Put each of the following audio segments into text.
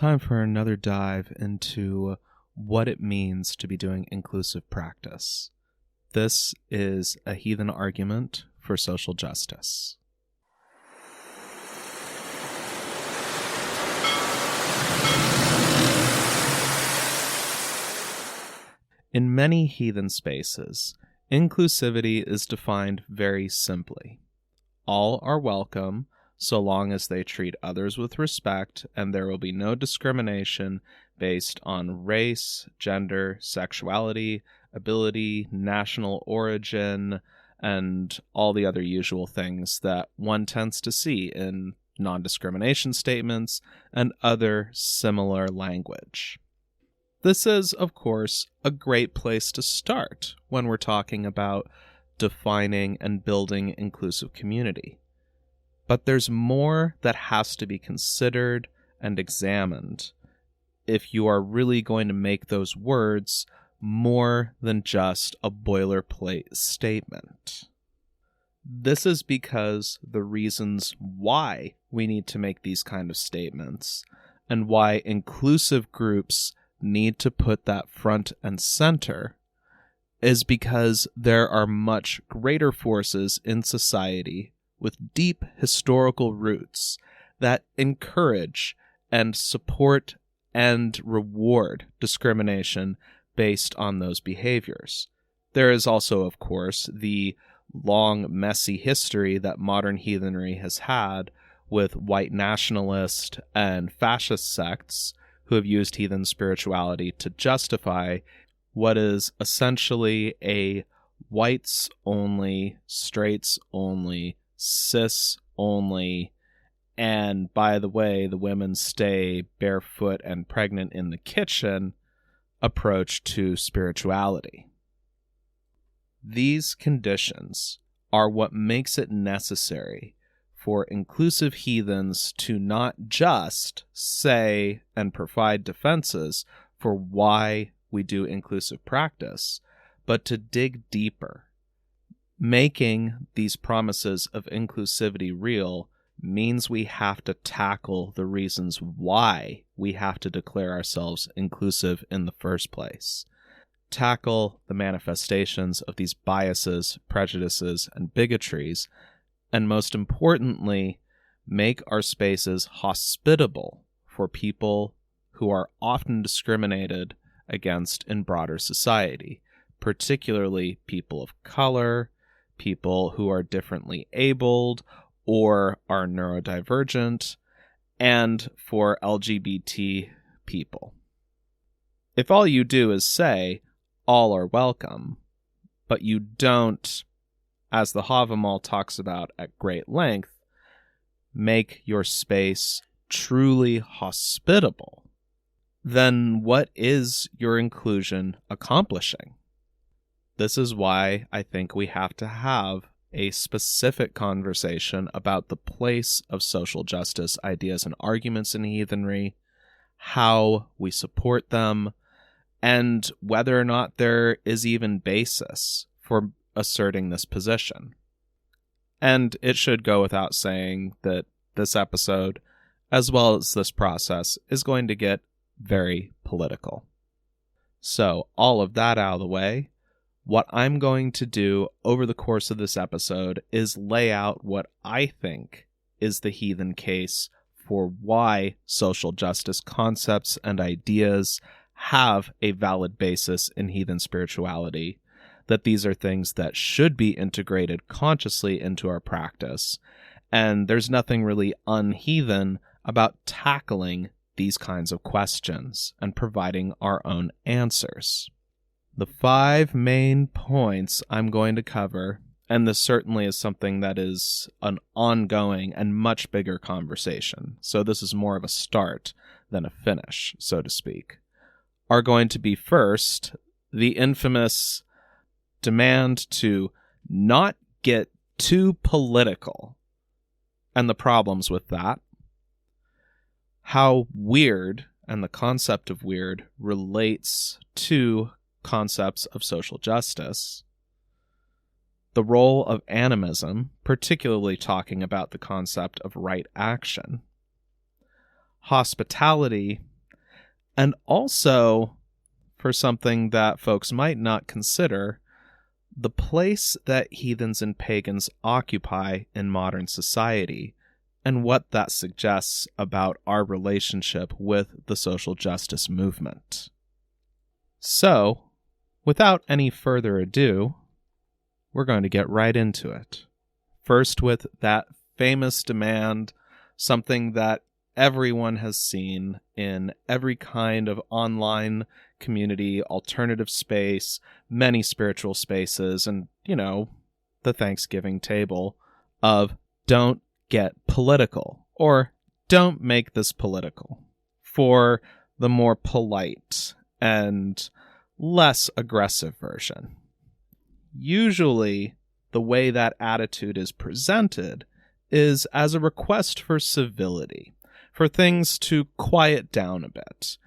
time for another dive into what it means to be doing inclusive practice. This is a heathen argument for social justice. In many heathen spaces, inclusivity is defined very simply. All are welcome, so long as they treat others with respect, and there will be no discrimination based on race, gender, sexuality, ability, national origin, and all the other usual things that one tends to see in non-discrimination statements and other similar language. This is, of course, a great place to start when we're talking about defining and building inclusive community. But there's more that has to be considered and examined if you are really going to make those words more than just a boilerplate statement. This is because the reasons why we need to make these kind of statements and why inclusive groups need to put that front and center is because there are much greater forces in society with deep historical roots that encourage and support and reward discrimination based on those behaviors. There is also, of course, the long, messy history that modern heathenry has had with white nationalist and fascist sects who have used heathen spirituality to justify what is essentially a whites-only, straights-only, cis-only, and by the way, the women stay barefoot and pregnant in the kitchen approach to spirituality. These conditions are what makes it necessary for inclusive heathens to not just say and provide defenses for why we do inclusive practice, but to dig deeper. Making these promises of inclusivity real means we have to tackle the reasons why we have to declare ourselves inclusive in the first place. Tackle the manifestations of these biases, prejudices, and bigotries, and most importantly, make our spaces hospitable for people who are often discriminated against in broader society, particularly people of color, people who are differently abled or are neurodivergent, and for LGBT people. If all you do is say, all are welcome, but you don't, as the Havamal talks about at great length, make your space truly hospitable, then what is your inclusion accomplishing? This is why I think we have to have a specific conversation about the place of social justice ideas and arguments in heathenry, how we support them, and whether or not there is even basis for asserting this position. And it should go without saying that this episode, as well as this process, is going to get very political. So, all of that out of the way, what I'm going to do over the course of this episode is lay out what I think is the heathen case for why social justice concepts and ideas have a valid basis in heathen spirituality, that these are things that should be integrated consciously into our practice, and there's nothing really unheathen about tackling these kinds of questions and providing our own answers. The 5 main points I'm going to cover, and this certainly is something that is an ongoing and much bigger conversation, so this is more of a start than a finish, so to speak, are going to be first, the infamous demand to not get too political, and the problems with that, how weird and the concept of weird relates to concepts of social justice, the role of animism, particularly talking about the concept of right action, hospitality, And also, for something that folks might not consider, the place that heathens and pagans occupy in modern society, and what that suggests about our relationship with the social justice movement. So, without any further ado, we're going to get right into it. First with that famous demand, something that everyone has seen in every kind of online community, alternative space, many spiritual spaces, and, the Thanksgiving table of don't get political, or don't make this political, for the more polite and less aggressive version. Usually, the way that attitude is presented is as a request for civility, for things to quiet down a bit.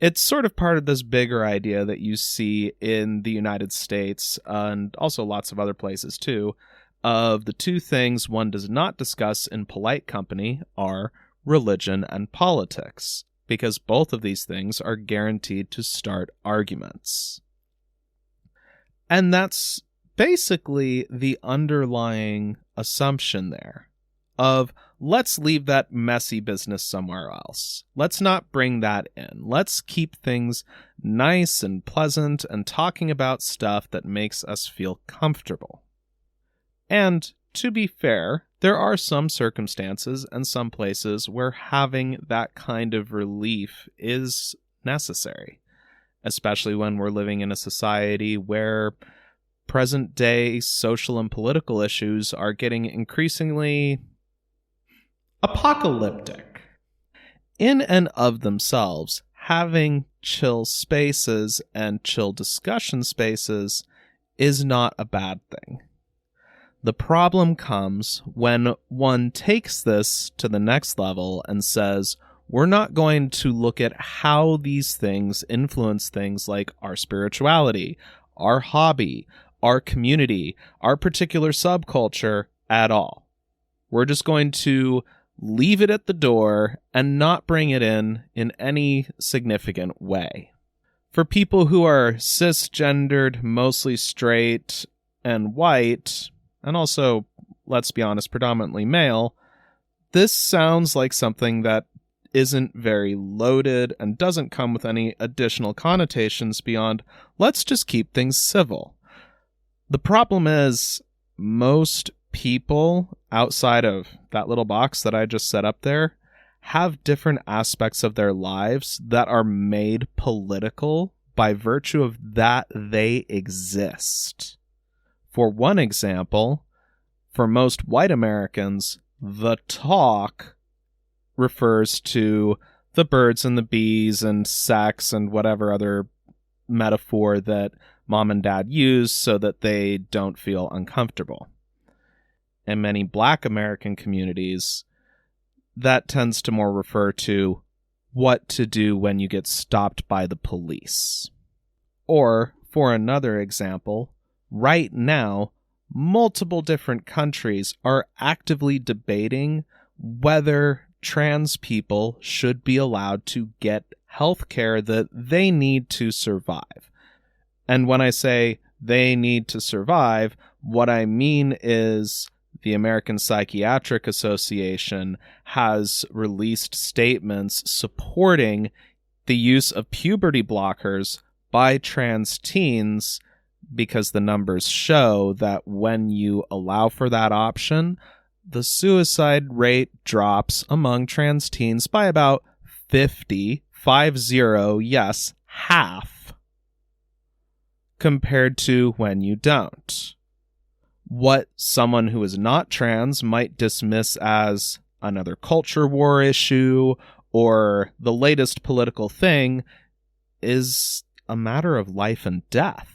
It's sort of part of this bigger idea that you see in the United States, and also lots of other places too, of the two things one does not discuss in polite company are religion and politics, because both of these things are guaranteed to start arguments. And that's basically the underlying assumption there of let's leave that messy business somewhere else. Let's not bring that in. Let's keep things nice and pleasant and talking about stuff that makes us feel comfortable. And to be fair, there are some circumstances and some places where having that kind of relief is necessary, especially when we're living in a society where present-day social and political issues are getting increasingly apocalyptic. In and of themselves, having chill spaces and chill discussion spaces is not a bad thing. The problem comes when one takes this to the next level and says, we're not going to look at how these things influence things like our spirituality, our hobby, our community, our particular subculture at all. We're just going to leave it at the door and not bring it in any significant way. For people who are cisgendered, mostly straight and white, and also, let's be honest, predominantly male, this sounds like something that isn't very loaded and doesn't come with any additional connotations beyond, let's just keep things civil. The problem is, most people outside of that little box that I just set up there have different aspects of their lives that are made political by virtue of that they exist. For one example, for most white Americans, the talk refers to the birds and the bees and sex and whatever other metaphor that mom and dad use so that they don't feel uncomfortable. In many Black American communities, that tends to more refer to what to do when you get stopped by the police. Or, for another example, right now, multiple different countries are actively debating whether trans people should be allowed to get health care that they need to survive. And when I say they need to survive, what I mean is the American Psychiatric Association has released statements supporting the use of puberty blockers by trans teens because the numbers show that when you allow for that option, the suicide rate drops among trans teens by about 50, yes, half, compared to when you don't. What someone who is not trans might dismiss as another culture war issue or the latest political thing is a matter of life and death.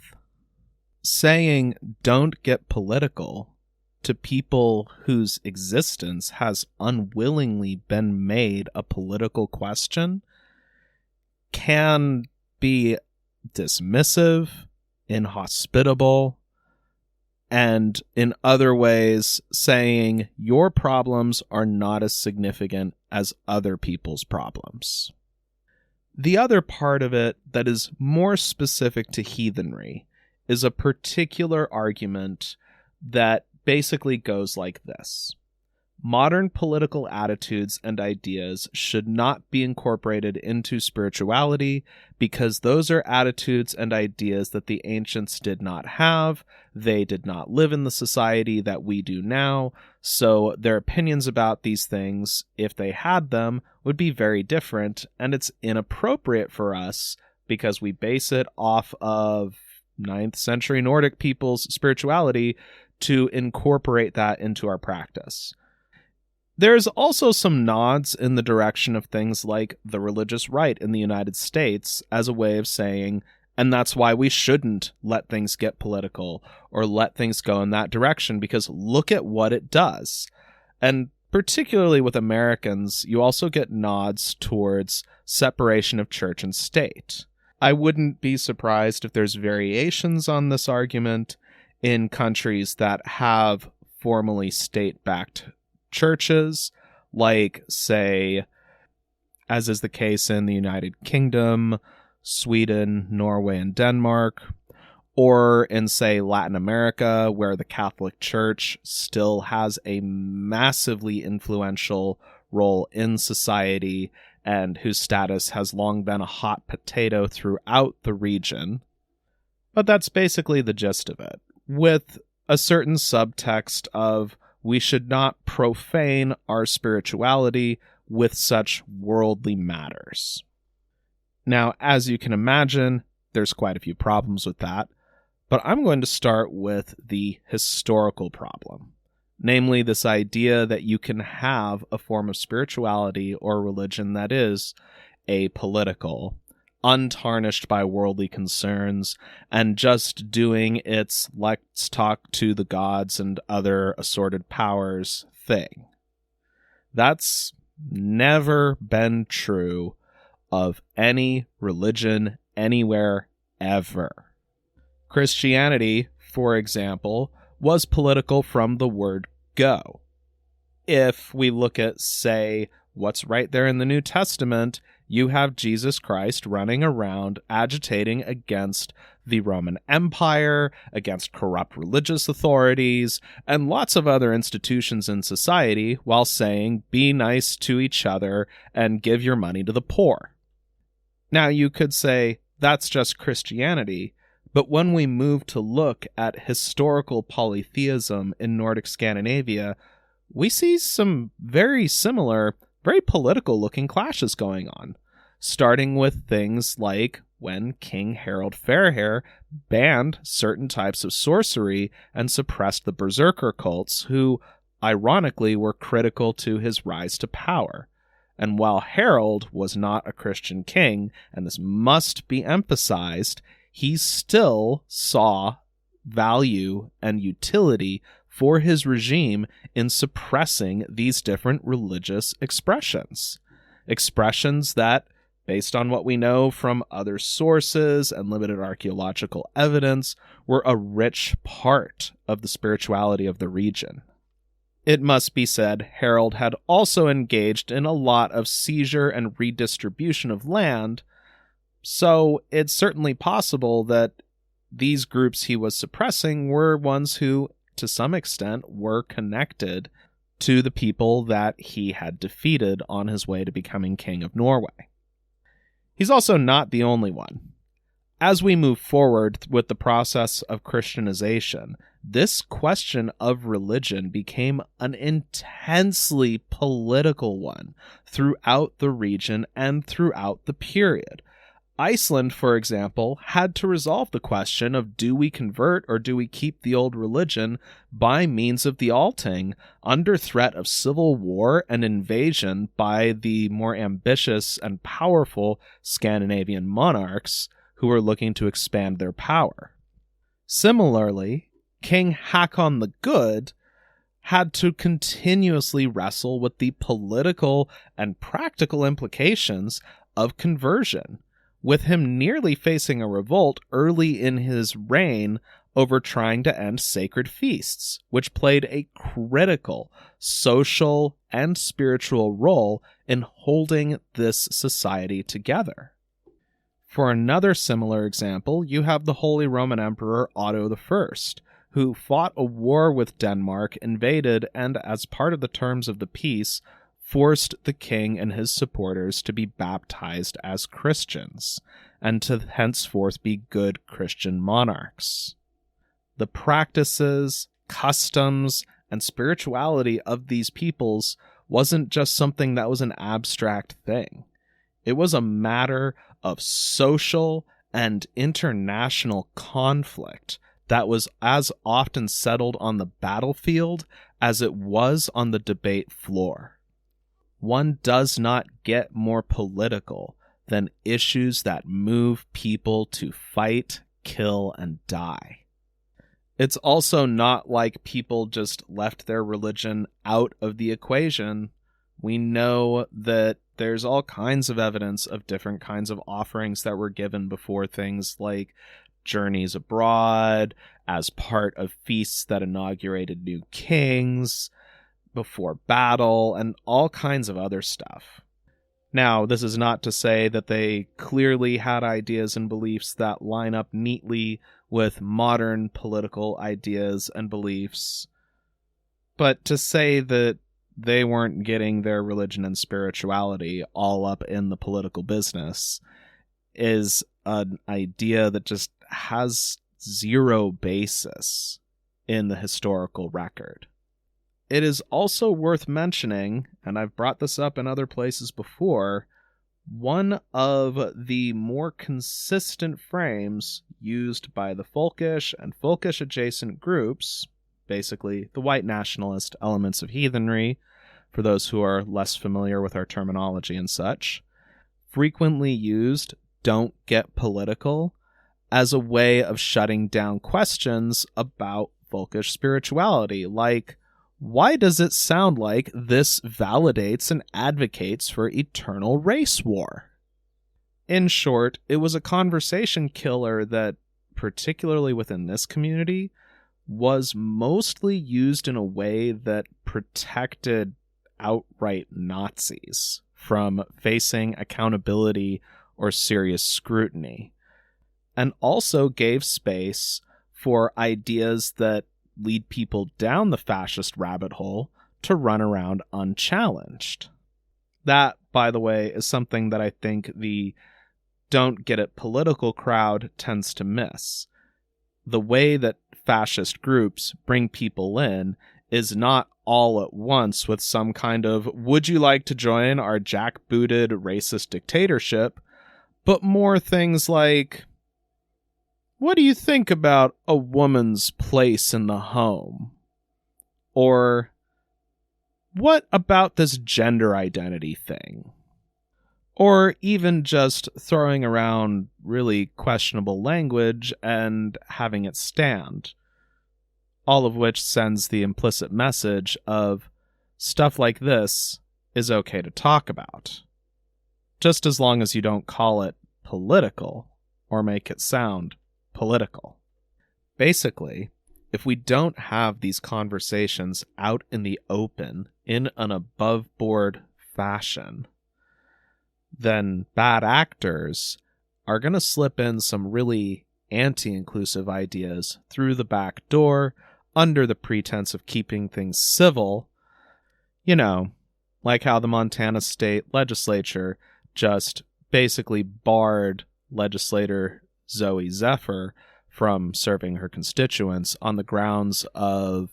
Saying don't get political to people whose existence has unwillingly been made a political question can be dismissive, inhospitable, and in other ways saying your problems are not as significant as other people's problems. The other part of it that is more specific to heathenry is a particular argument that basically goes like this. Modern political attitudes and ideas should not be incorporated into spirituality because those are attitudes and ideas that the ancients did not have. They did not live in the society that we do now, so their opinions about these things, if they had them, would be very different, and it's inappropriate for us because we base it off of 9th century Nordic people's spirituality to incorporate that into our practice. There's also some nods in the direction of things like the religious right in the United States as a way of saying, and that's why we shouldn't let things get political or let things go in that direction, because look at what it does. And particularly with Americans, you also get nods towards separation of church and state. I wouldn't be surprised if there's variations on this argument in countries that have formally state-backed churches, like, say, as is the case in the United Kingdom, Sweden, Norway, and Denmark, or in, say, Latin America, where the Catholic Church still has a massively influential role in society and whose status has long been a hot potato throughout the region. But that's basically the gist of it, with a certain subtext of we should not profane our spirituality with such worldly matters. Now, as you can imagine, there's quite a few problems with that, but I'm going to start with the historical problem, namely this idea that you can have a form of spirituality or religion that is apolitical, untarnished by worldly concerns, and just doing its let's talk to the gods and other assorted powers thing. That's never been true of any religion anywhere ever. Christianity, for example, was political from the word go. If we look at, say, what's right there in the New Testament, you have Jesus Christ running around agitating against the Roman Empire, against corrupt religious authorities, and lots of other institutions in society while saying, be nice to each other and give your money to the poor. Now, you could say, that's just Christianity, but when we move to look at historical polytheism in Nordic Scandinavia, we see some very similar, very political-looking clashes going on, starting with things like when King Harald Fairhair banned certain types of sorcery and suppressed the berserker cults, who, ironically, were critical to his rise to power. And while Harald was not a Christian king, and this must be emphasized, he still saw value and utility for his regime in suppressing these different religious expressions. Expressions that, based on what we know from other sources and limited archaeological evidence, were a rich part of the spirituality of the region. It must be said, Harald had also engaged in a lot of seizure and redistribution of land, so it's certainly possible that these groups he was suppressing were ones who, to some extent, were connected to the people that he had defeated on his way to becoming king of Norway. He's also not the only one. As we move forward with the process of Christianization, this question of religion became an intensely political one throughout the region and throughout the period. Iceland, for example, had to resolve the question of do we convert or do we keep the old religion by means of the Althing under threat of civil war and invasion by the more ambitious and powerful Scandinavian monarchs who were looking to expand their power. Similarly, King Hakon the Good had to continuously wrestle with the political and practical implications of conversion, with him nearly facing a revolt early in his reign over trying to end sacred feasts, which played a critical social and spiritual role in holding this society together. For another similar example, you have the Holy Roman Emperor Otto I, who fought a war with Denmark, invaded, and as part of the terms of the peace, forced the king and his supporters to be baptized as Christians, and to henceforth be good Christian monarchs. The practices, customs, and spirituality of these peoples wasn't just something that was an abstract thing. It was a matter of social and international conflict that was as often settled on the battlefield as it was on the debate floor. One does not get more political than issues that move people to fight, kill, and die. It's also not like people just left their religion out of the equation. We know that there's all kinds of evidence of different kinds of offerings that were given before things like journeys abroad, as part of feasts that inaugurated new kings, before battle, and all kinds of other stuff. Now, this is not to say that they clearly had ideas and beliefs that line up neatly with modern political ideas and beliefs, but to say that they weren't getting their religion and spirituality all up in the political business is an idea that just has zero basis in the historical record. It is also worth mentioning, and I've brought this up in other places before, one of the more consistent frames used by the folkish and folkish adjacent groups, basically the white nationalist elements of heathenry, for those who are less familiar with our terminology and such, frequently used "don't get political" as a way of shutting down questions about folkish spirituality, like, why does it sound like this validates and advocates for eternal race war? In short, it was a conversation killer that, particularly within this community, was mostly used in a way that protected outright Nazis from facing accountability or serious scrutiny, and also gave space for ideas that lead people down the fascist rabbit hole to run around unchallenged. That, by the way, is something that I think the don't get it political crowd tends to miss. The way that fascist groups bring people in is not all at once with some kind of, would you like to join our jackbooted racist dictatorship, but more things like, what do you think about a woman's place in the home? Or, what about this gender identity thing? Or even just throwing around really questionable language and having it stand. All of which sends the implicit message of stuff like this is okay to talk about. Just as long as you don't call it political or make it sound political. Basically, if we don't have these conversations out in the open in an above-board fashion, then bad actors are going to slip in some really anti-inclusive ideas through the back door under the pretense of keeping things civil. You know, like how the Montana State Legislature just basically barred legislator Zoe Zephyr from serving her constituents on the grounds of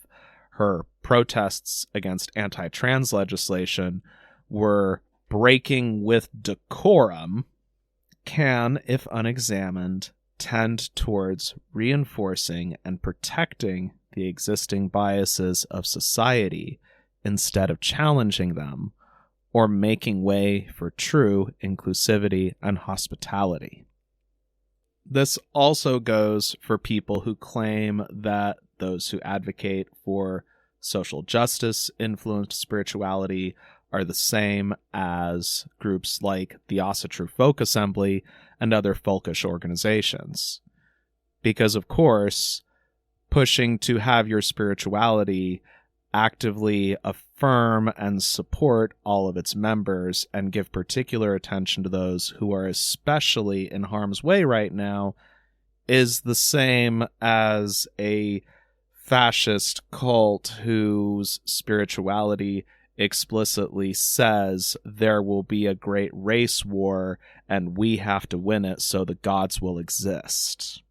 her protests against anti-trans legislation were breaking with decorum, can, if unexamined, tend towards reinforcing and protecting the existing biases of society instead of challenging them or making way for true inclusivity and hospitality. This also goes for people who claim that those who advocate for social justice influenced spirituality are the same as groups like the Asatru Folk Assembly and other folkish organizations. Because, of course, pushing to have your spirituality actively affirm and support all of its members and give particular attention to those who are especially in harm's way right now is the same as a fascist cult whose spirituality explicitly says there will be a great race war and we have to win it so the gods will exist.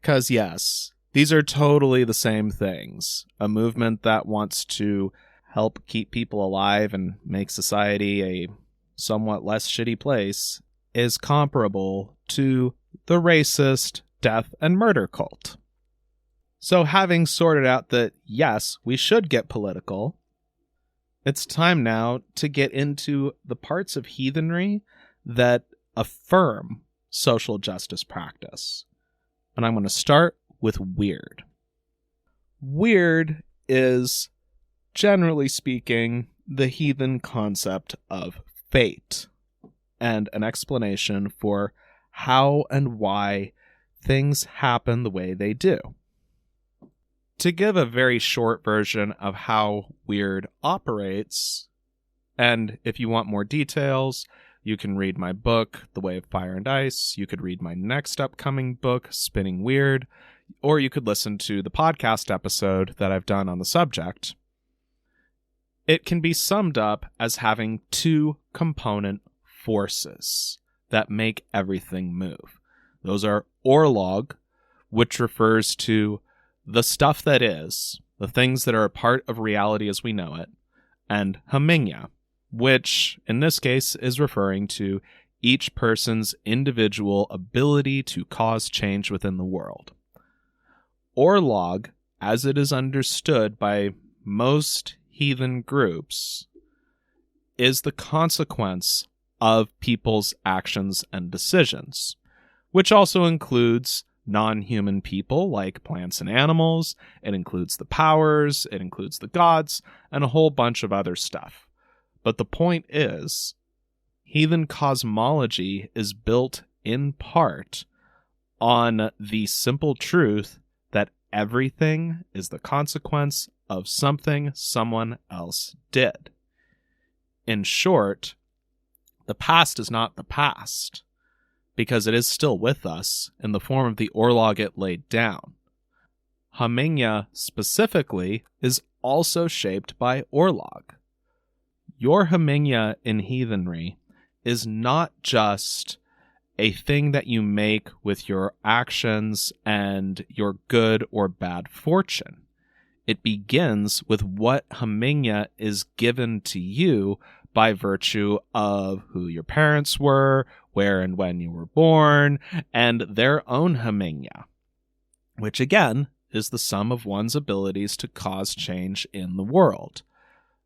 'Cause yes, these are totally the same things. A movement that wants to help keep people alive and make society a somewhat less shitty place is comparable to the racist death and murder cult. So having sorted out that, yes, we should get political, it's time now to get into the parts of heathenry that affirm social justice practice. And I'm going to start with weird. Weird is, generally speaking, the heathen concept of fate and an explanation for how and why things happen the way they do. To give a very short version of how weird operates, and if you want more details, you can read my book, The Way of Fire and Ice. You could read my next upcoming book, Spinning Weird, or you could listen to the podcast episode that I've done on the subject. It can be summed up as having two component forces that make everything move. Those are orlog, which refers to the stuff that is, the things that are a part of reality as we know it, and Hemingya, which in this case is referring to each person's individual ability to cause change within the world. Orlog, as it is understood by most heathen groups, is the consequence of people's actions and decisions, which also includes non-human people like plants and animals. It includes the powers, it includes the gods, and a whole bunch of other stuff. But the point is, heathen cosmology is built in part on the simple truth that everything is the consequence of something someone else did. In short, the past is not the past, because it is still with us in the form of the orlog it laid down. Hemingya specifically is also shaped by orlog. Your Hemingya in heathenry is not just a thing that you make with your actions and your good or bad fortune. It begins with what Hemingya is given to you by virtue of who your parents were, where and when you were born, and their own Hemingya, which again is the sum of one's abilities to cause change in the world.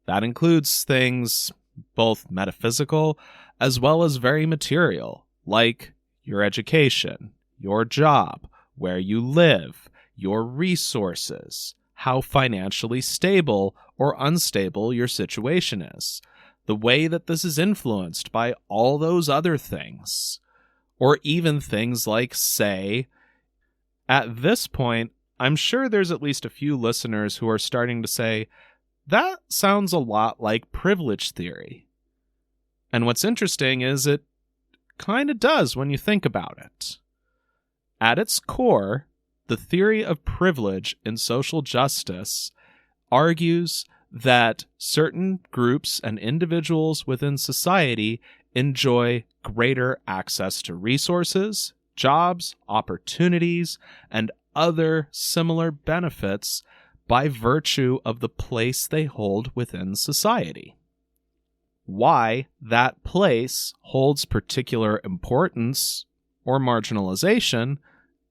That includes things both metaphysical as well as very material, like your education, your job, where you live, your resources, how financially stable or unstable your situation is, the way that this is influenced by all those other things, or even things like, say, at this point, I'm sure there's at least a few listeners who are starting to say, that sounds a lot like privilege theory. And what's interesting is it kind of does when you think about it. At its core, the theory of privilege in social justice argues that certain groups and individuals within society enjoy greater access to resources, jobs, opportunities, and other similar benefits by virtue of the place they hold within society. Why that place holds particular importance or marginalization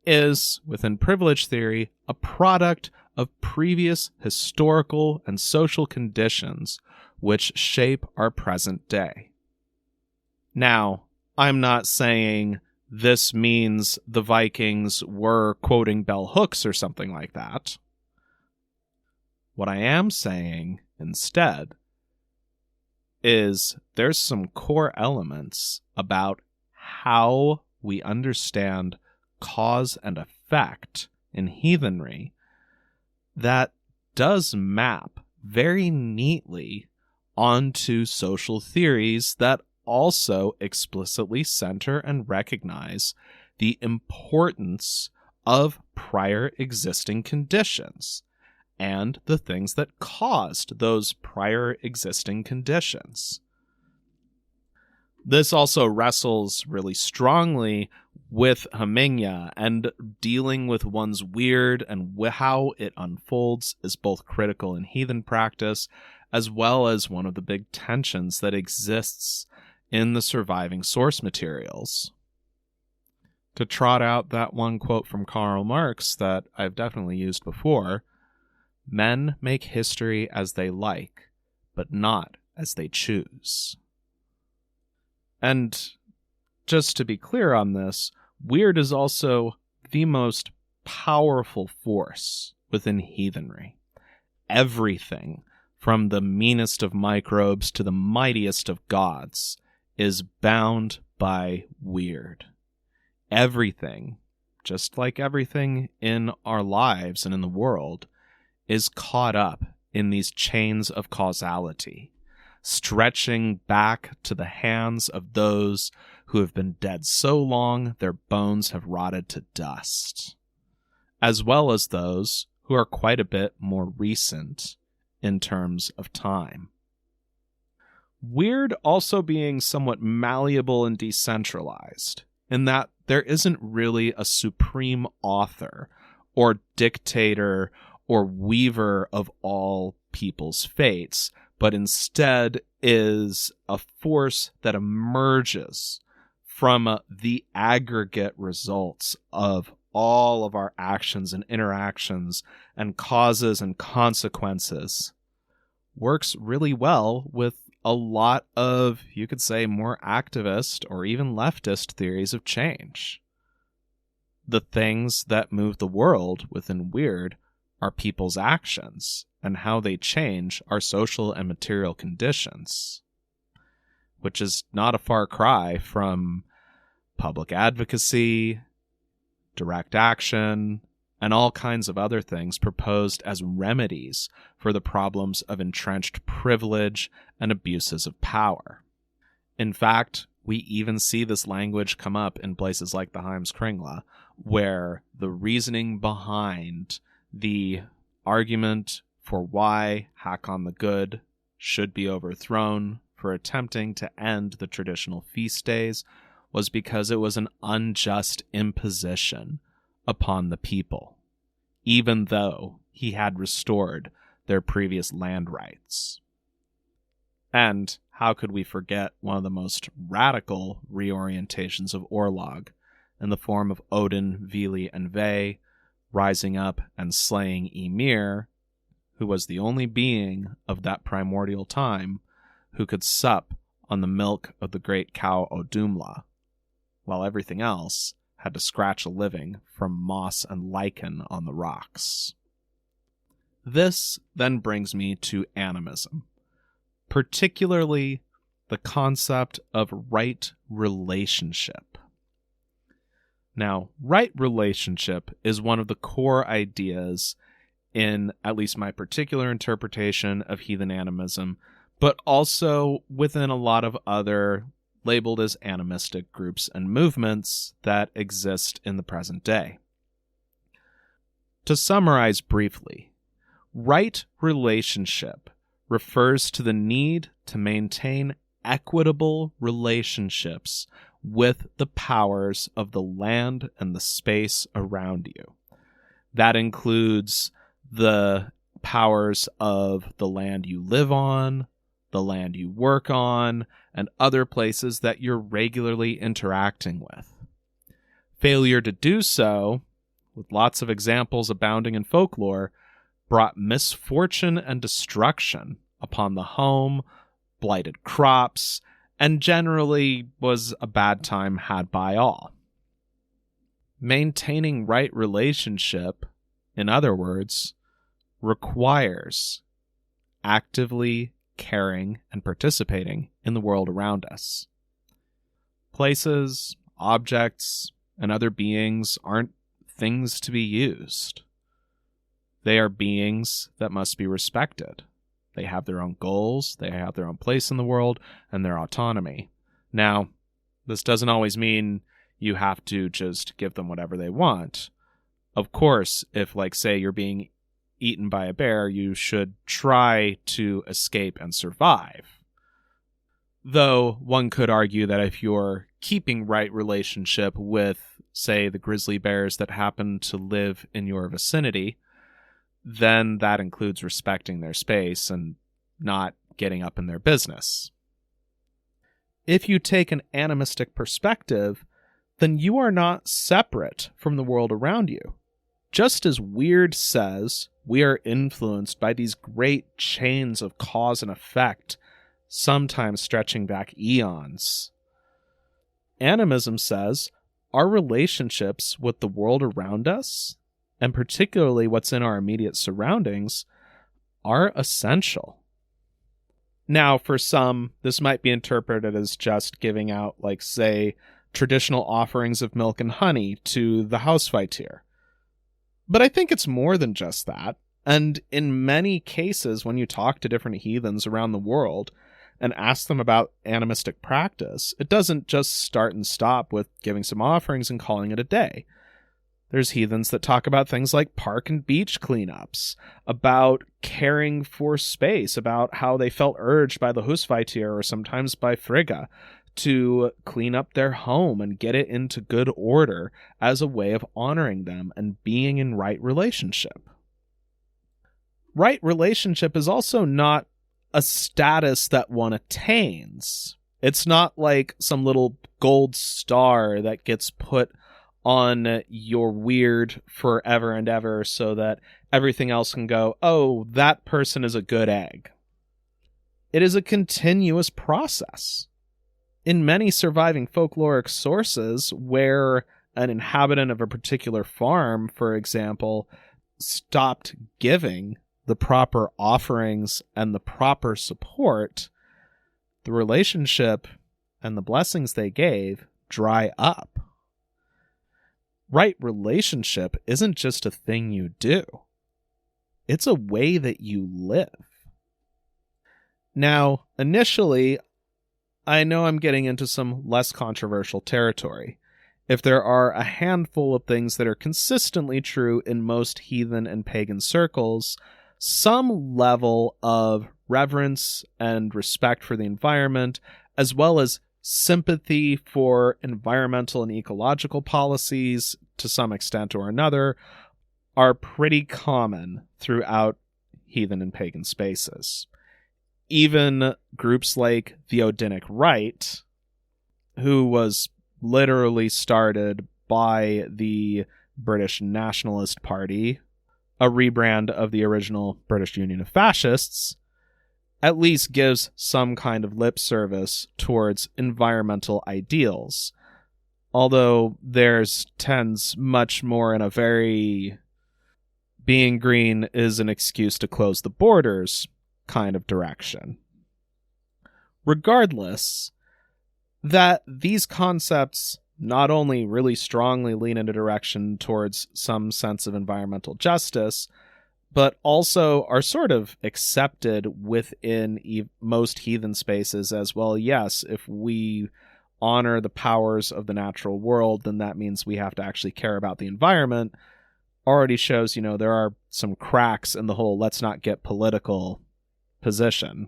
is, within privilege theory, a product of previous historical and social conditions which shape our present day. Now, I'm not saying this means the Vikings were quoting bell hooks or something like that. What I am saying, instead, is there's some core elements about how we understand cause and effect in heathenry that does map very neatly onto social theories that also explicitly center and recognize the importance of prior existing conditions and the things that caused those prior existing conditions. This also wrestles really strongly with Hamingya, and dealing with one's weird and how it unfolds is both critical in heathen practice, as well as one of the big tensions that exists in the surviving source materials. To trot out that one quote from Karl Marx that I've definitely used before, men make history as they like, but not as they choose. And just to be clear on this, weird is also the most powerful force within heathenry. Everything, from the meanest of microbes to the mightiest of gods, is bound by weird. Everything, just like everything in our lives and in the world, is caught up in these chains of causality, stretching back to the hands of those who have been dead so long their bones have rotted to dust, as well as those who are quite a bit more recent in terms of time. Weird also being somewhat malleable and decentralized, in that there isn't really a supreme author or dictator or weaver of all people's fates, but instead is a force that emerges from the aggregate results of all of our actions and interactions and causes and consequences. Works really well with a lot of, you could say, more activist or even leftist theories of change. The things that move the world within weird are people's actions and how they change our social and material conditions, which is not a far cry from public advocacy, direct action, and all kinds of other things proposed as remedies for the problems of entrenched privilege and abuses of power. In fact, we even see this language come up in places like the Heimskringla, where the reasoning behind the argument for why Hakon the Good should be overthrown for attempting to end the traditional feast days was because it was an unjust imposition upon the people, even though he had restored their previous land rights. And how could we forget one of the most radical reorientations of Orlog in the form of Odin, Vili, and Ve rising up and slaying Ymir, who was the only being of that primordial time who could sup on the milk of the great cow Odumla, while everything else had to scratch a living from moss and lichen on the rocks. This then brings me to animism, particularly the concept of right relationship. Now, right relationship is one of the core ideas in at least my particular interpretation of heathen animism, but also within a lot of other labeled as animistic groups and movements that exist in the present day. To summarize briefly, right relationship refers to the need to maintain equitable relationships with the powers of the land and the space around you. That includes the powers of the land you live on, the land you work on, and other places that you're regularly interacting with. Failure to do so, with lots of examples abounding in folklore, brought misfortune and destruction upon the home, blighted crops, and generally was a bad time had by all. Maintaining right relationship, in other words, requires actively caring and participating in the world around us. Places, objects, and other beings aren't things to be used. They are beings that must be respected. They have their own goals, they have their own place in the world, and their autonomy. Now, this doesn't always mean you have to just give them whatever they want. Of course, if, like, say, you're being eaten by a bear, you should try to escape and survive. Though one could argue that if you're keeping right relationship with, say, the grizzly bears that happen to live in your vicinity, then that includes respecting their space and not getting up in their business. If you take an animistic perspective, then you are not separate from the world around you. Just as Weird says, we are influenced by these great chains of cause and effect, sometimes stretching back eons. Animism says our relationships with the world around us, and particularly what's in our immediate surroundings, are essential. Now, for some, this might be interpreted as just giving out, like, say, traditional offerings of milk and honey to the housefighter. But I think it's more than just that. And in many cases, when you talk to different heathens around the world and ask them about animistic practice, it doesn't just start and stop with giving some offerings and calling it a day. There's heathens that talk about things like park and beach cleanups, about caring for space, about how they felt urged by the husvaitir or sometimes by Frigga to clean up their home and get it into good order as a way of honoring them and being in right relationship. Right relationship is also not a status that one attains. It's not like some little gold star that gets put on your weird forever and ever so that everything else can go, oh, that person is a good egg. It is a continuous process. In many surviving folkloric sources where an inhabitant of a particular farm, for example, stopped giving the proper offerings and the proper support, the relationship and the blessings they gave dry up. Right relationship isn't just a thing you do. It's a way that you live. Now, initially, I know I'm getting into some less controversial territory. If there are a handful of things that are consistently true in most heathen and pagan circles, some level of reverence and respect for the environment, as well as sympathy for environmental and ecological policies to some extent or another, are pretty common throughout heathen and pagan spaces. Even groups like the Odinic Rite, who was literally started by the British Nationalist Party, a rebrand of the original British Union of Fascists, at least gives some kind of lip service towards environmental ideals. Although theirs tends much more in a very being green is an excuse to close the borders kind of direction. Regardless, that these concepts not only really strongly lean in a direction towards some sense of environmental justice, but also are sort of accepted within most heathen spaces as well. Yes, if we honor the powers of the natural world, then that means we have to actually care about the environment. Already shows, there are some cracks in the whole let's not get political position.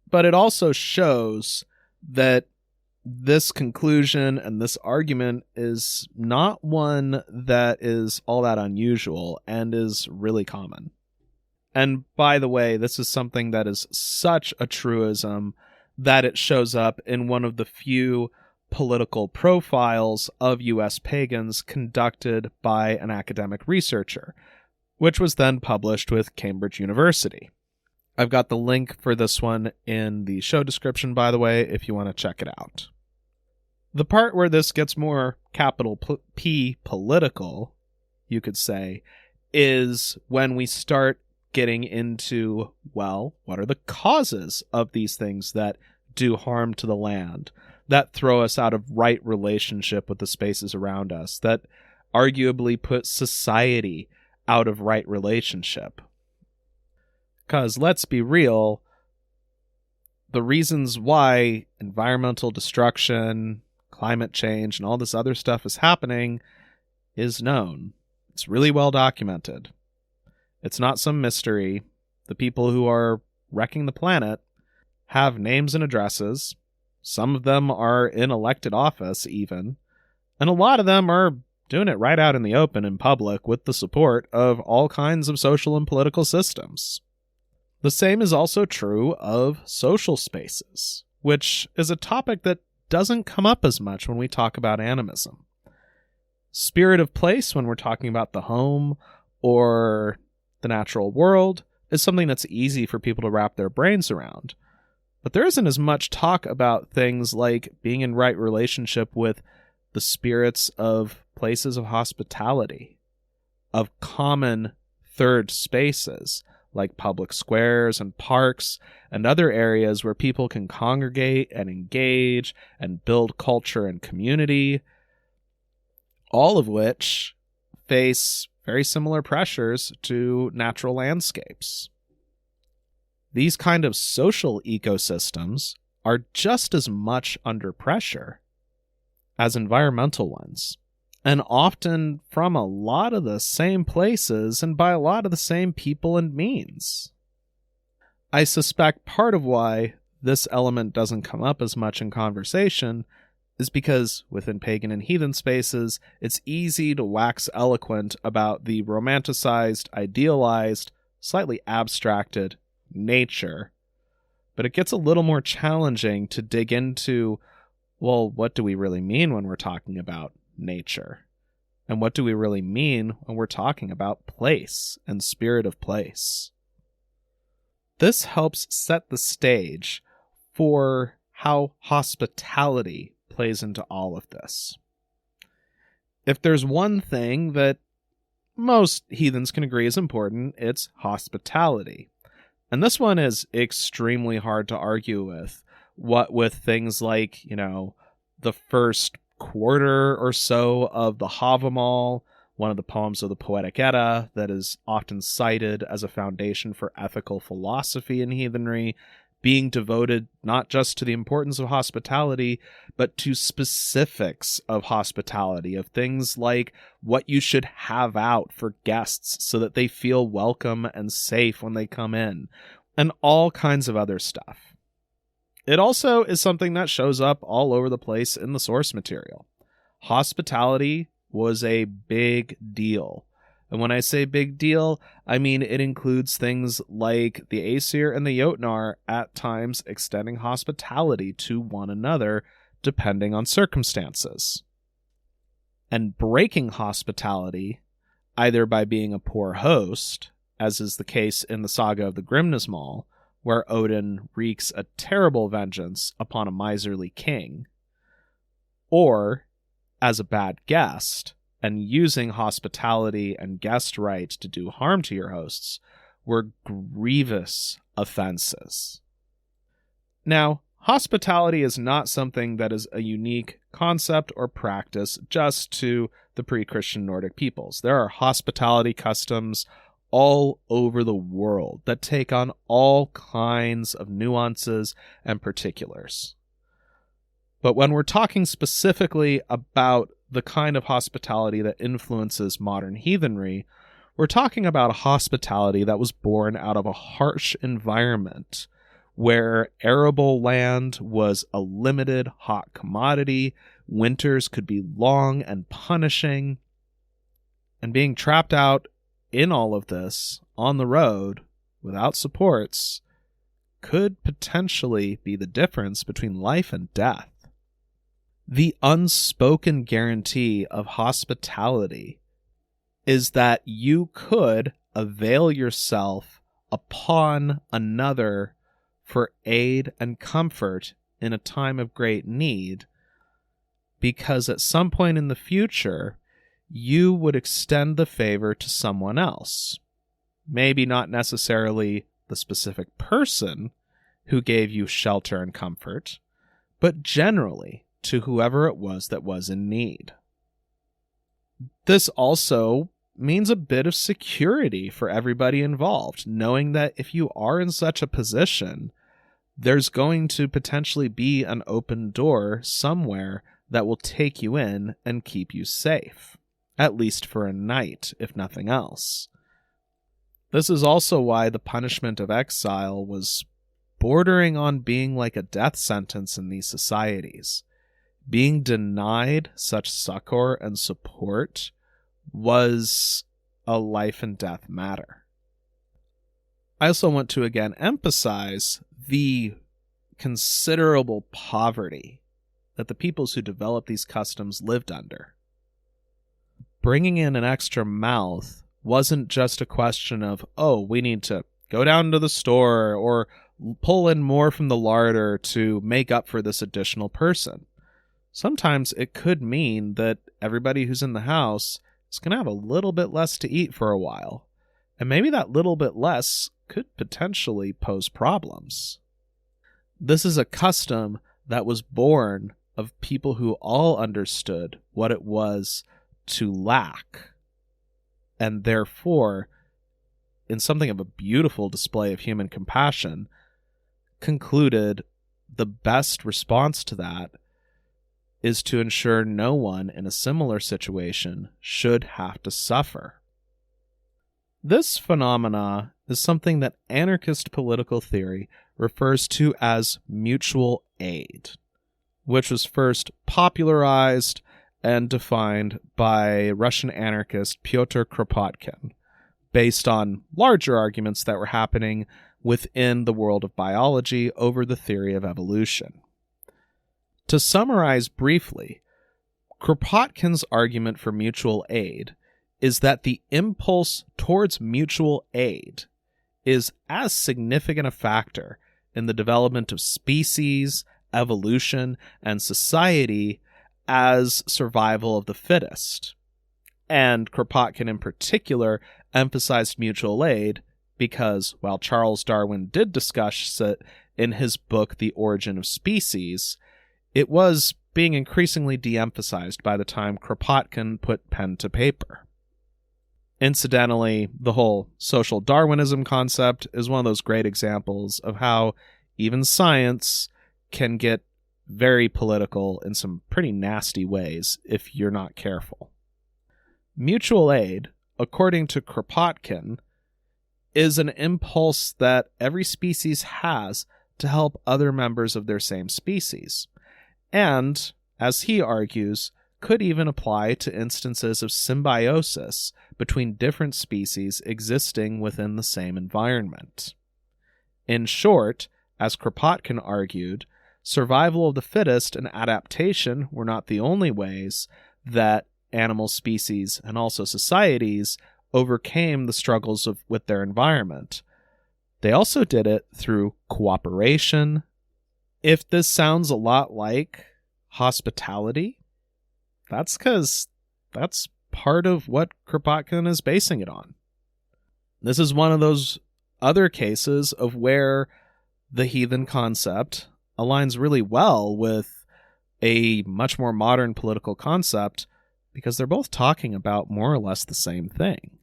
But it also shows that this conclusion and this argument is not one that is all that unusual and is really common. And by the way, this is something that is such a truism that it shows up in one of the few political profiles of U.S. pagans conducted by an academic researcher, which was then published with Cambridge University. I've got the link for this one in the show description, by the way, if you want to check it out. The part where this gets more capital P political, you could say, is when we start getting into, well, what are the causes of these things that do harm to the land, that throw us out of right relationship with the spaces around us, that arguably put society out of right relationship. Because let's be real, the reasons why environmental destruction, climate change, and all this other stuff is happening is known. It's really well documented. It's not some mystery. The people who are wrecking the planet have names and addresses. Some of them are in elected office even. And a lot of them are doing it right out in the open in public with the support of all kinds of social and political systems. The same is also true of social spaces, which is a topic that doesn't come up as much when we talk about animism. Spirit of place, when we're talking about the home or the natural world, is something that's easy for people to wrap their brains around. But there isn't as much talk about things like being in right relationship with the spirits of places of hospitality, of common third spaces, like public squares and parks and other areas where people can congregate and engage and build culture and community, all of which face very similar pressures to natural landscapes. These kind of social ecosystems are just as much under pressure as environmental ones, and often from a lot of the same places and by a lot of the same people and means. I suspect part of why this element doesn't come up as much in conversation is because within pagan and heathen spaces, it's easy to wax eloquent about the romanticized, idealized, slightly abstracted nature. But it gets a little more challenging to dig into, well, what do we really mean when we're talking about nature? And what do we really mean when we're talking about place and spirit of place? This helps set the stage for how hospitality plays into all of this. If there's one thing that most heathens can agree is important, it's hospitality. And this one is extremely hard to argue with. What with things like, the first quarter or so of the Havamal, one of the poems of the Poetic Edda that is often cited as a foundation for ethical philosophy in heathenry, being devoted not just to the importance of hospitality, but to specifics of hospitality, of things like what you should have out for guests so that they feel welcome and safe when they come in, and all kinds of other stuff. It also is something that shows up all over the place in the source material. Hospitality was a big deal. And when I say big deal, I mean it includes things like the Aesir and the Jotnar at times extending hospitality to one another depending on circumstances. And breaking hospitality, either by being a poor host, as is the case in the saga of the Grimnismal, where Odin wreaks a terrible vengeance upon a miserly king, or as a bad guest, and using hospitality and guest rights to do harm to your hosts, were grievous offenses. Now, hospitality is not something that is a unique concept or practice just to the pre-Christian Nordic peoples. There are hospitality customs all over the world that take on all kinds of nuances and particulars. But when we're talking specifically about the kind of hospitality that influences modern heathenry, we're talking about a hospitality that was born out of a harsh environment where arable land was a limited hot commodity, winters could be long and punishing, and being trapped out in all of this on the road without supports could potentially be the difference between life and death. The unspoken guarantee of hospitality is that you could avail yourself upon another for aid and comfort in a time of great need, because at some point in the future, you would extend the favor to someone else. Maybe not necessarily the specific person who gave you shelter and comfort, but generally to whoever it was that was in need. This also means a bit of security for everybody involved, knowing that if you are in such a position, there's going to potentially be an open door somewhere that will take you in and keep you safe, at least for a night, if nothing else. This is also why the punishment of exile was bordering on being like a death sentence in these societies. Being denied such succor and support was a life and death matter. I also want to again emphasize the considerable poverty that the peoples who developed these customs lived under. Bringing in an extra mouth wasn't just a question of, oh, we need to go down to the store or pull in more from the larder to make up for this additional person. Sometimes it could mean that everybody who's in the house is going to have a little bit less to eat for a while. And maybe that little bit less could potentially pose problems. This is a custom that was born of people who all understood what it was to lack, and therefore, in something of a beautiful display of human compassion, concluded the best response to that is to ensure no one in a similar situation should have to suffer. This phenomena is something that anarchist political theory refers to as mutual aid, which was first popularized and defined by Russian anarchist Pyotr Kropotkin, based on larger arguments that were happening within the world of biology over the theory of evolution. To summarize briefly, Kropotkin's argument for mutual aid is that the impulse towards mutual aid is as significant a factor in the development of species, evolution, and society as survival of the fittest. And Kropotkin in particular emphasized mutual aid because, while Charles Darwin did discuss it in his book The Origin of Species, it was being increasingly de-emphasized by the time Kropotkin put pen to paper. Incidentally, the whole social Darwinism concept is one of those great examples of how even science can get very political in some pretty nasty ways if you're not careful. Mutual aid, according to Kropotkin, is an impulse that every species has to help other members of their same species, and, as he argues, could even apply to instances of symbiosis between different species existing within the same environment. In short, as Kropotkin argued, survival of the fittest and adaptation were not the only ways that animal species and also societies overcame the struggles with their environment. They also did it through cooperation. If this sounds a lot like hospitality, that's because that's part of what Kropotkin is basing it on. This is one of those other cases of where the heathen concept aligns really well with a much more modern political concept because they're both talking about more or less the same thing.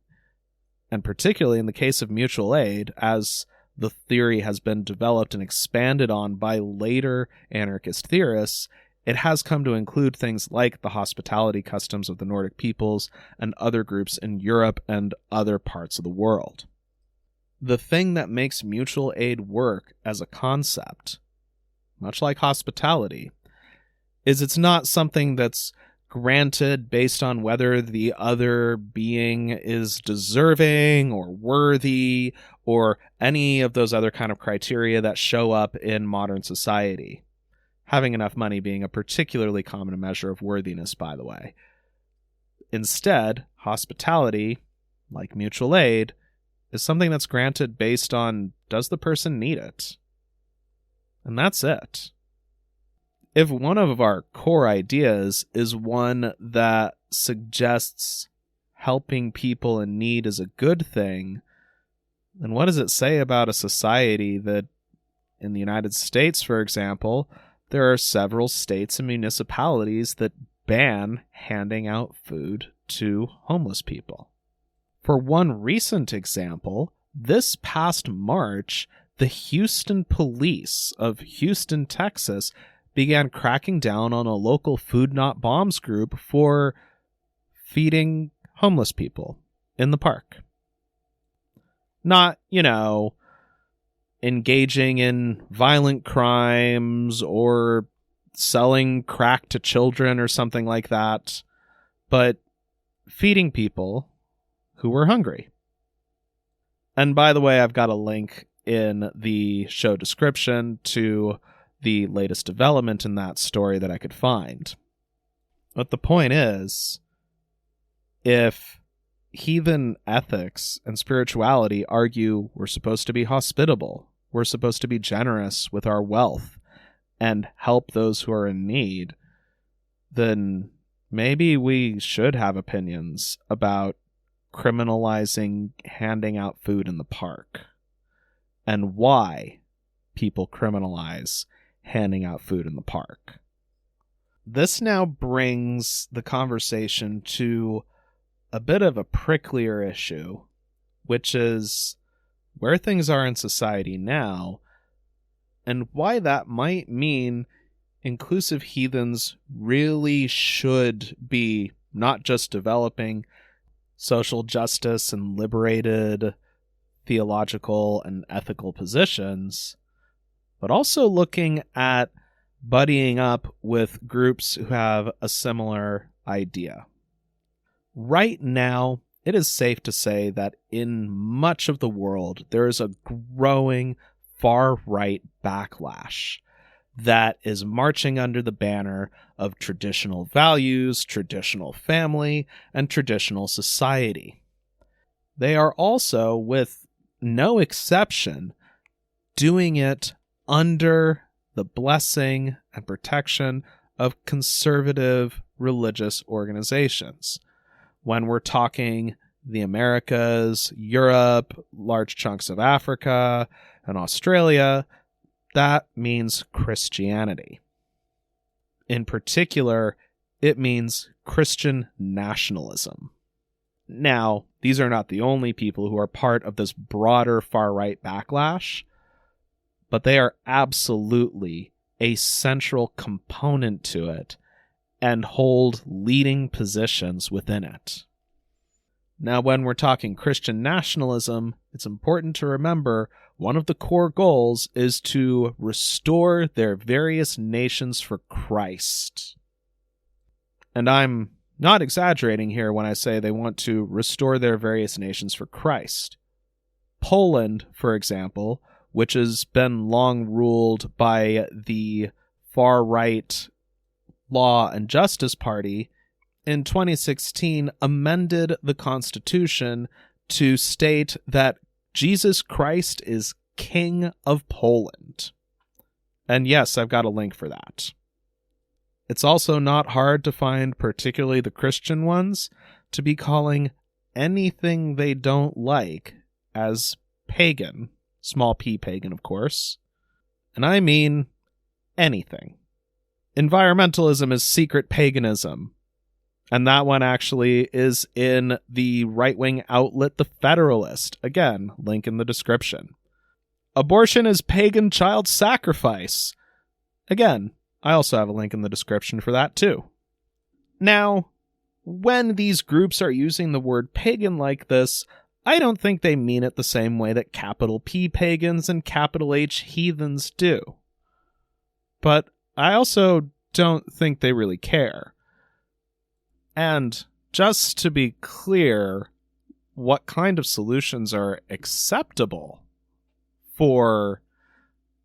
And particularly in the case of mutual aid, as the theory has been developed and expanded on by later anarchist theorists, it has come to include things like the hospitality customs of the Nordic peoples and other groups in Europe and other parts of the world. The thing that makes mutual aid work as a concept, much like hospitality, is it's not something that's granted based on whether the other being is deserving or worthy or any of those other kind of criteria that show up in modern society. Having enough money being a particularly common measure of worthiness, by the way. Instead, hospitality, like mutual aid, is something that's granted based on, does the person need it? And that's it. If one of our core ideas is one that suggests helping people in need is a good thing, then what does it say about a society that, in the United States, for example, there are several states and municipalities that ban handing out food to homeless people? For one recent example, this past March, the Houston police of Houston, Texas, began cracking down on a local Food Not Bombs group for feeding homeless people in the park. Not, engaging in violent crimes or selling crack to children or something like that, but feeding people who were hungry. And by the way, I've got a link in the show description to the latest development in that story that I could find. But the point is, if heathen ethics and spirituality argue we're supposed to be hospitable, we're supposed to be generous with our wealth and help those who are in need, then maybe we should have opinions about criminalizing handing out food in the park and why people criminalize handing out food in the park. This now brings the conversation to a bit of a pricklier issue, which is where things are in society now and why that might mean inclusive heathens really should be not just developing social justice and liberated theological and ethical positions, but also looking at buddying up with groups who have a similar idea. Right now, it is safe to say that in much of the world, there is a growing far-right backlash that is marching under the banner of traditional values, traditional family, and traditional society. They are also, with no exception, doing it under the blessing and protection of conservative religious organizations. When we're talking the Americas, Europe, large chunks of Africa, and Australia, that means Christianity. In particular, it means Christian nationalism. Now, these are not the only people who are part of this broader far-right backlash, but they are absolutely a central component to it and hold leading positions within it. Now, when we're talking Christian nationalism, it's important to remember one of the core goals is to restore their various nations for Christ. And I'm not exaggerating here when I say they want to restore their various nations for Christ. Poland, for example, which has been long ruled by the far-right Law and Justice Party, in 2016 amended the Constitution to state that Jesus Christ is King of Poland. And yes, I've got a link for that. It's also not hard to find, particularly the Christian ones, to be calling anything they don't like as pagan. Small p pagan, of course. And I mean anything. Environmentalism is secret paganism. And that one actually is in the right-wing outlet The Federalist. Again, link in the description. Abortion is pagan child sacrifice. Again, I also have a link in the description for that too. Now, when these groups are using the word pagan like this, I don't think they mean it the same way that capital P pagans and capital H heathens do. But I also don't think they really care. And just to be clear, what kind of solutions are acceptable for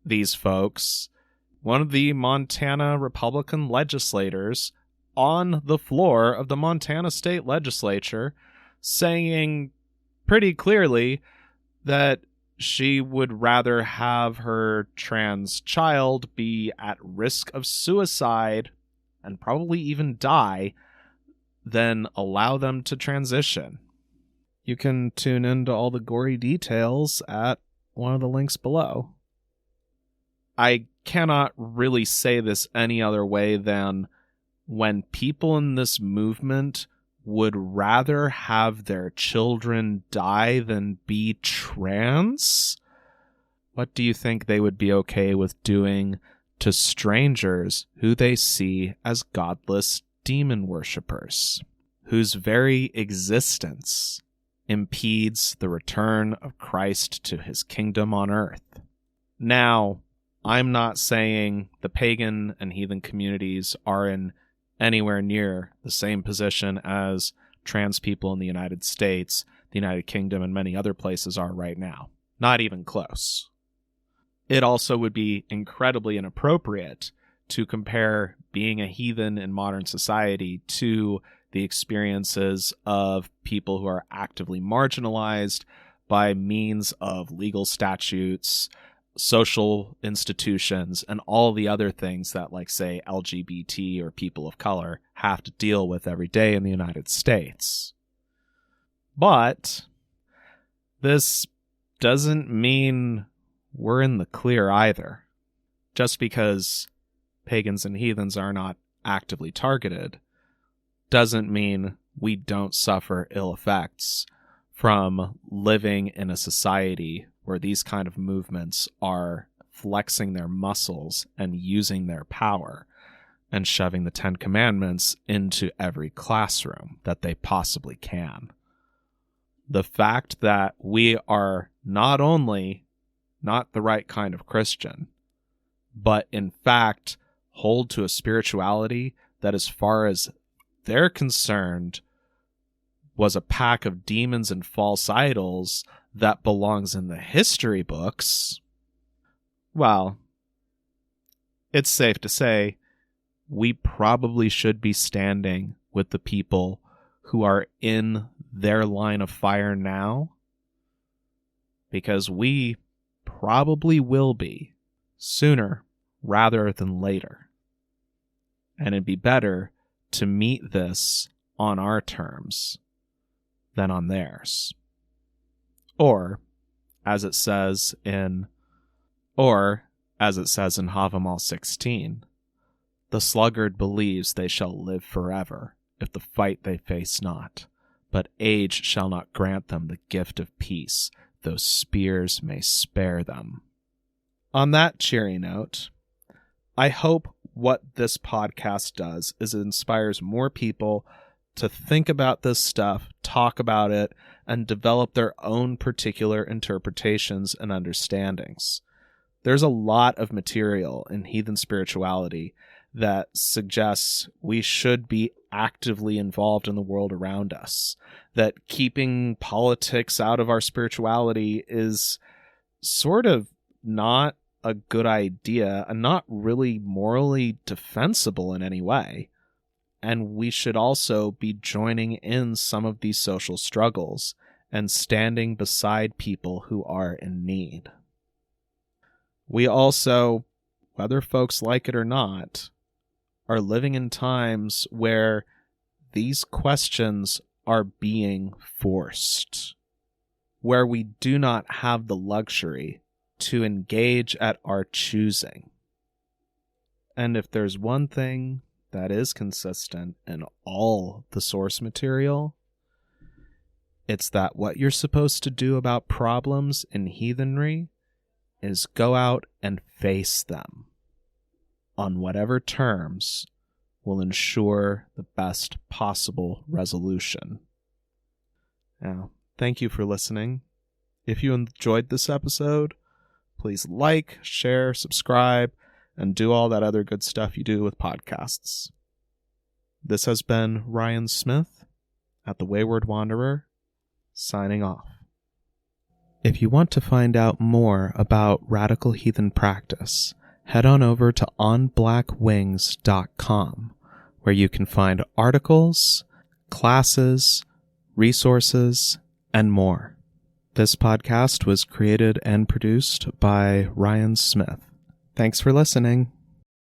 these folks? One of the Montana Republican legislators on the floor of the Montana State Legislature saying pretty clearly that she would rather have her trans child be at risk of suicide and probably even die than allow them to transition. You can tune into all the gory details at one of the links below. I cannot really say this any other way than when people in this movement would rather have their children die than be trans, what do you think they would be okay with doing to strangers who they see as godless demon worshippers, whose very existence impedes the return of Christ to his kingdom on earth? Now, I'm not saying the pagan and heathen communities are in anywhere near the same position as trans people in the United States, the United Kingdom, and many other places are right now. Not even close. It also would be incredibly inappropriate to compare being a heathen in modern society to the experiences of people who are actively marginalized by means of legal statutes, social institutions, and all the other things that, like, say, LGBT or people of color have to deal with every day in the United States. But this doesn't mean we're in the clear either. Just because pagans and heathens are not actively targeted doesn't mean we don't suffer ill effects from living in a society where these kind of movements are flexing their muscles and using their power and shoving the 10 Commandments into every classroom that they possibly can. The fact that we are not only not the right kind of Christian, but in fact hold to a spirituality that, as far as they're concerned, was a pack of demons and false idols that belongs in the history books, well, it's safe to say we probably should be standing with the people who are in their line of fire now, because we probably will be sooner rather than later. And it'd be better to meet this on our terms than on theirs. Or, as it says in Havamal 16, the sluggard believes they shall live forever, if the fight they face not. But age shall not grant them the gift of peace, though spears may spare them. On that cheery note, I hope what this podcast does is it inspires more people to think about this stuff, talk about it, and develop their own particular interpretations and understandings. There's a lot of material in heathen spirituality that suggests we should be actively involved in the world around us, that keeping politics out of our spirituality is sort of not a good idea and not really morally defensible in any way. And we should also be joining in some of these social struggles and standing beside people who are in need. We also, whether folks like it or not, are living in times where these questions are being forced, where we do not have the luxury to engage at our choosing. And if there's one thing that is consistent in all the source material, it's that what you're supposed to do about problems in heathenry is go out and face them on whatever terms will ensure the best possible resolution. Now, thank you for listening. If you enjoyed this episode, please like, share, subscribe, and do all that other good stuff you do with podcasts. This has been Ryan Smith at The Wayward Wanderer, signing off. If you want to find out more about radical heathen practice, head on over to onblackwings.com, where you can find articles, classes, resources, and more. This podcast was created and produced by Ryan Smith. Thanks for listening.